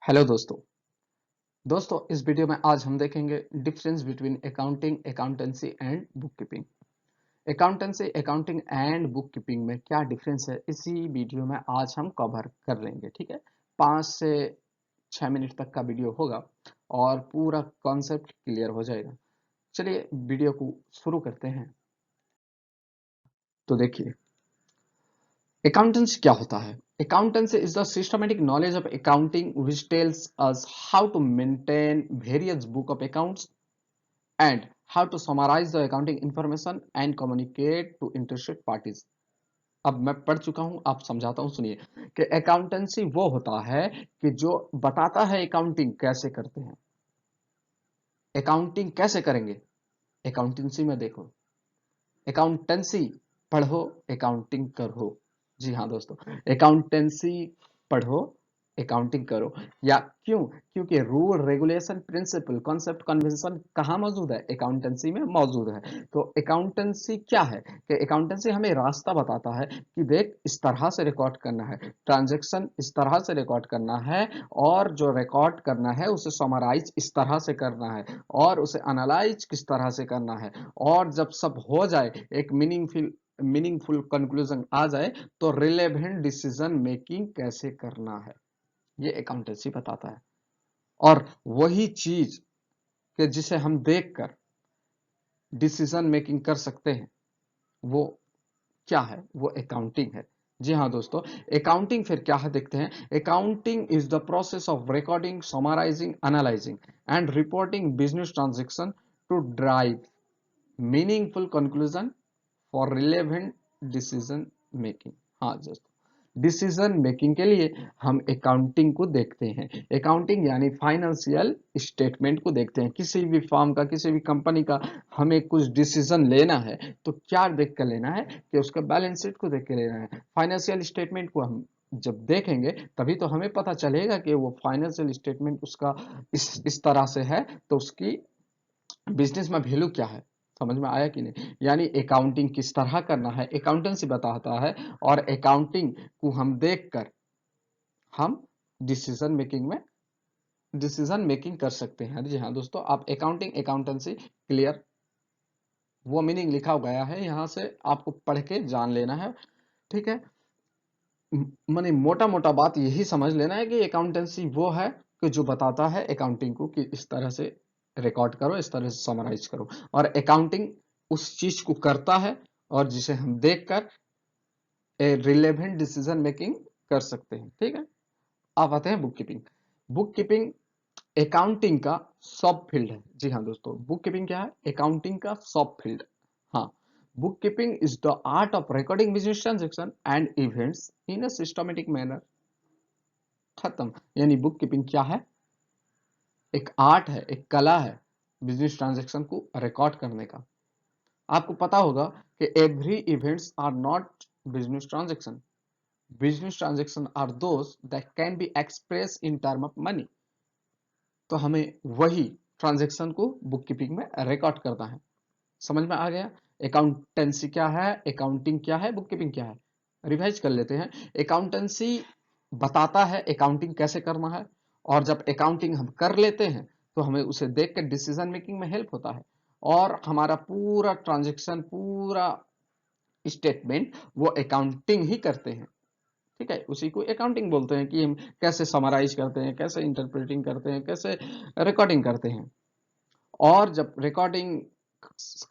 Hello दोस्तों इस video में आज हम देखेंगे difference between accounting accountancy and book keeping. Accountancy accounting and book keeping में क्या डिफरेंस है इसी वीडियो में आज हम कवर कर लेंगे। ठीक है, 5 से 6 मिनट तक का वीडियो होगा और पूरा कॉन्सेप्ट क्लियर हो जाएगा। चलिए वीडियो को शुरू करते हैं। तो देखिए अकाउंटेंसी क्या होता है। Accountancy is the systematic knowledge of accounting which tells us how to maintain various book of accounts and how to summarize the accounting information and communicate to interested parties। अब मैं पढ़ चुका हूं, आप समझाता हूं, सुनिए कि अकाउंटेंसी वो होता है कि जो बताता है अकाउंटिंग कैसे करते हैं। अकाउंटिंग कैसे करेंगे, अकाउंटेंसी में देखो। अकाउंटेंसी पढ़ो, अकाउंटिंग करो। जी हाँ दोस्तों, अकाउंटेंसी पढ़ो, अकाउंटिंग करो। या क्यों? क्योंकि rule regulation principle concept convention कहाँ मौजूद है? अकाउंटेंसी में मौजूद है। तो अकाउंटेंसी क्या है कि अकाउंटेंसी हमें रास्ता बताता है कि देख इस तरह से रिकॉर्ड करना है, ट्रांजैक्शन इस तरह से रिकॉर्ड करना है, और जो रिकॉर्ड करना है उसे समराइज इस तरह से करना है, और उसे एनालाइज किस तरह से करना है, और जब सब हो जाए एक मीनिंगफुल कंक्लूजन आ जाए तो रिलेवेंट डिसीजन मेकिंग कैसे करना है, ये अकाउंटेंसी बताता है। और वही चीज कि जिसे हम देखकर डिसीजन मेकिंग कर सकते हैं वो क्या है? वो अकाउंटिंग है। जी हाँ दोस्तों, अकाउंटिंग फिर क्या है देखते हैं। Accounting is the process of recording, summarising, analysing and reporting business transaction to drive meaningful conclusion for relevant decision making. हाँ दोस्तों, डिसीजन मेकिंग के लिए हम अकाउंटिंग को देखते हैं। अकाउंटिंग यानी फाइनेंशियल स्टेटमेंट को देखते हैं। किसी भी फर्म का, किसी भी कंपनी का हमें कुछ डिसीजन लेना है तो क्या देख कर लेना है कि उसका बैलेंस शीट को देख के लेना है। फाइनेंशियल स्टेटमेंट को हम जब देखेंगे तभी तो हमें पता चलेगा कि वो फाइनेंशियल स्टेटमेंट उसका इस तरह से है तो उसकी बिजनेस में वैल्यू क्या है। समझ में आया कि नहीं? यानी अकाउंटिंग किस तरह करना है अकाउंटेंसी बताता है, और अकाउंटिंग को हम देखकर हम डिसीजन मेकिंग कर सकते हैं। जी हाँ दोस्तों, आप अकाउंटिंग अकाउंटेंसी क्लियर, वो मीनिंग लिखा गया है यहाँ से आपको पढ़ के जान लेना है। ठीक है, माने मोटा मोटा बात यही समझ लेना है कि अकाउंटेंसी वो है कि जो बताता है अकाउंटिंग को कि इस तरह से रिकॉर्ड करो, इस तरह से समराइज करो, और अकाउंटिंग उस चीज को करता है और जिसे हम देखकर रिलेवेंट डिसीजन मेकिंग कर सकते हैं। ठीक है, आप आते हैं book keeping. Book keeping accounting का सब फील्ड है। जी हाँ दोस्तों, बुक कीपिंग क्या है? अकाउंटिंग का सब फील्ड। हाँ, book keeping is the art of recording business transaction and events in a systematic manner. खत्म। यानी बुक कीपिंग क्या है? एक आर्ट है, एक कला है बिजनेस ट्रांजेक्शन को रिकॉर्ड करने का। आपको पता होगा कि every events are not business transaction. Business transaction are those that can be express in term of money. तो हमें वही ट्रांजेक्शन को बुक कीपिंग में रिकॉर्ड करना है। समझ में आ गया? अकाउंटेंसी क्या है, अकाउंटिंग क्या है, बुक कीपिंग क्या है? रिवाइज कर लेते हैं। अकाउंटेंसी बताता है अकाउंटिंग कैसे करना है, और जब अकाउंटिंग हम कर लेते हैं तो हमें उसे देख कर डिसीजन मेकिंग में हेल्प होता है, और हमारा पूरा ट्रांजेक्शन, पूरा स्टेटमेंट वो अकाउंटिंग ही करते हैं। ठीक है, उसी को अकाउंटिंग बोलते हैं कि हम कैसे समराइज करते हैं, कैसे इंटरप्रेटिंग करते हैं, कैसे रिकॉर्डिंग करते हैं। और जब रिकॉर्डिंग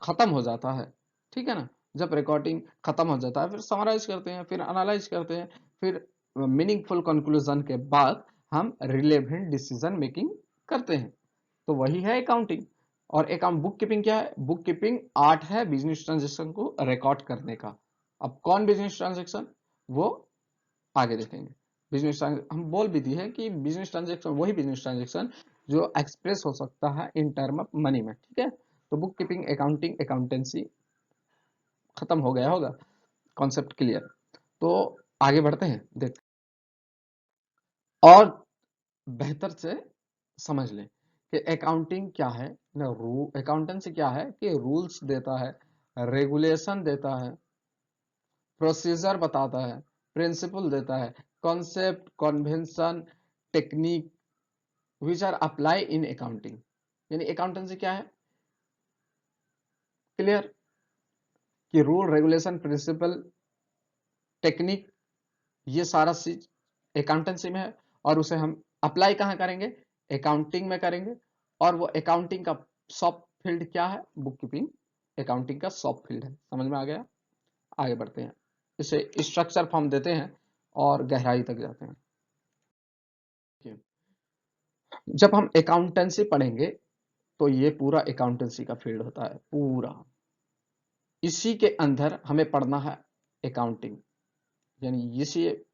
खत्म हो जाता है, ठीक है ना, जब रिकॉर्डिंग खत्म हो जाता है फिर समराइज करते हैं, फिर एनालाइज करते हैं, फिर मीनिंगफुल कंक्लूजन के बाद हम रिलेवेंट डिसीजन मेकिंग करते हैं। तो वही है अकाउंटिंग। और अकाउंट बुक कीपिंग क्या है? बुक कीपिंग आर्ट है बिजनेस ट्रांजेक्शन को रिकॉर्ड करने का। अब कौन बिजनेस ट्रांजेक्शन, वो आगे देखेंगे। बिजनेस हम बोल भी दी है कि बिजनेस ट्रांजेक्शन वही बिजनेस ट्रांजेक्शन जो एक्सप्रेस हो सकता है इन टर्म ऑफ मनी में। ठीक है, तो बुक कीपिंग अकाउंटिंग अकाउंटेंसी खत्म हो गया होगा, कॉन्सेप्ट क्लियर। तो आगे बढ़ते हैं, देखते हैं और बेहतर से समझ लें कि अकाउंटिंग क्या है ना। अकाउंटेंसी क्या है कि रूल्स देता है, रेगुलेशन देता है, प्रोसीजर बताता है, प्रिंसिपल देता है, concept, convention, technique, which are apply in accounting, यानी अकाउंटेंसी क्या है, क्लियर, कि रूल रेगुलेशन प्रिंसिपल टेक्निक ये सारा चीज अकाउंटेंसी में है, और उसे हम अप्लाई कहाँ करेंगे, अकाउंटिंग में करेंगे। और वो अकाउंटिंग का सब फील्ड क्या है, बुक कीपिंग अकाउंटिंग का सब फील्ड है। समझ में आ गया, आगे बढ़ते हैं, इसे स्ट्रक्चर फॉर्म देते हैं और गहराई तक जाते हैं। जब हम अकाउंटेंसी पढ़ेंगे तो ये पूरा अकाउंटेंसी का फील्ड होता है पूरा, इसी के अंदर हमें पढ़ना है अकाउंटिंग, यानी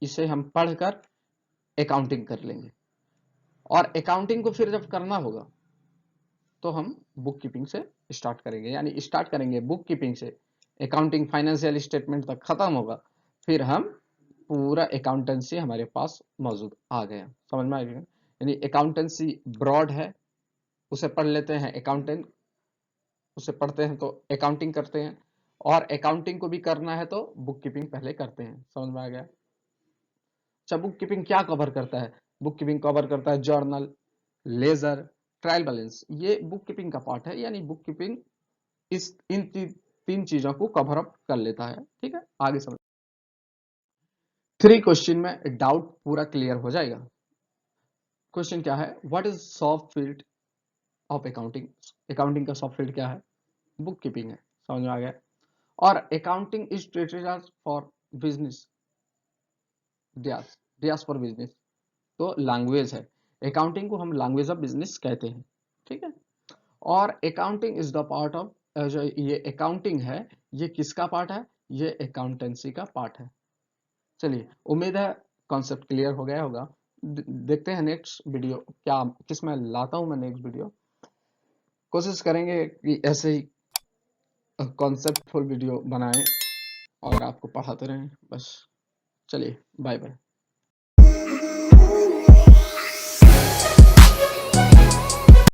इसे हम पढ़कर अकाउंटिंग कर लेंगे। और अकाउंटिंग को फिर जब करना होगा तो हम बुक कीपिंग से स्टार्ट करेंगे, यानी स्टार्ट करेंगे बुक कीपिंग से, अकाउंटिंग फाइनेंशियल स्टेटमेंट तक खत्म होगा, फिर हम पूरा अकाउंटेंसी हमारे पास मौजूद आ गया। समझ में आ गया, यानी अकाउंटेंसी ब्रॉड है, उसे पढ़ लेते हैं अकाउंटेंट, उसे पढ़ते हैं तो अकाउंटिंग करते हैं, और अकाउंटिंग को भी करना है तो बुक कीपिंग पहले करते हैं। समझ में आ गया। अच्छा, बुक कीपिंग क्या कवर करता है, बुक कीपिंग कवर करता है जर्नल, लेजर, ट्रायल बैलेंस, ये बुक कीपिंग का पार्ट है, यानी बुक कीपिंग इन तीन चीजों को कवर अप कर लेता है। ठीक है, आगे समझ, 3 क्वेश्चन में डाउट पूरा क्लियर हो जाएगा। क्वेश्चन क्या है, व्हाट इज सब फील्ड ऑफ अकाउंटिंग, अकाउंटिंग का सब फील्ड क्या है, बुक कीपिंग है। समझ में आ गया। और accounting is treated for business, डियास, डियास फॉर बिजनेस, तो लैंग्वेज है, अकाउंटिंग को हम लैंग्वेज ऑफ बिजनेस कहते हैं। ठीक है, और accounting is the part of, जो ये अकाउंटिंग है ये किसका पार्ट है, ये अकाउंटेंसी का पार्ट है। चलिए, उम्मीद है कॉन्सेप्ट क्लियर हो गया होगा। देखते हैं नेक्स्ट वीडियो क्या किस में लाता हूं मैं नेक्स्ट वीडियो, कोशिश करेंगे कि ऐसे ही कॉन्सेप्टफुल वीडियो बनाएं और आपको पढ़ाते रहें बस। चलिए, बाय बाय।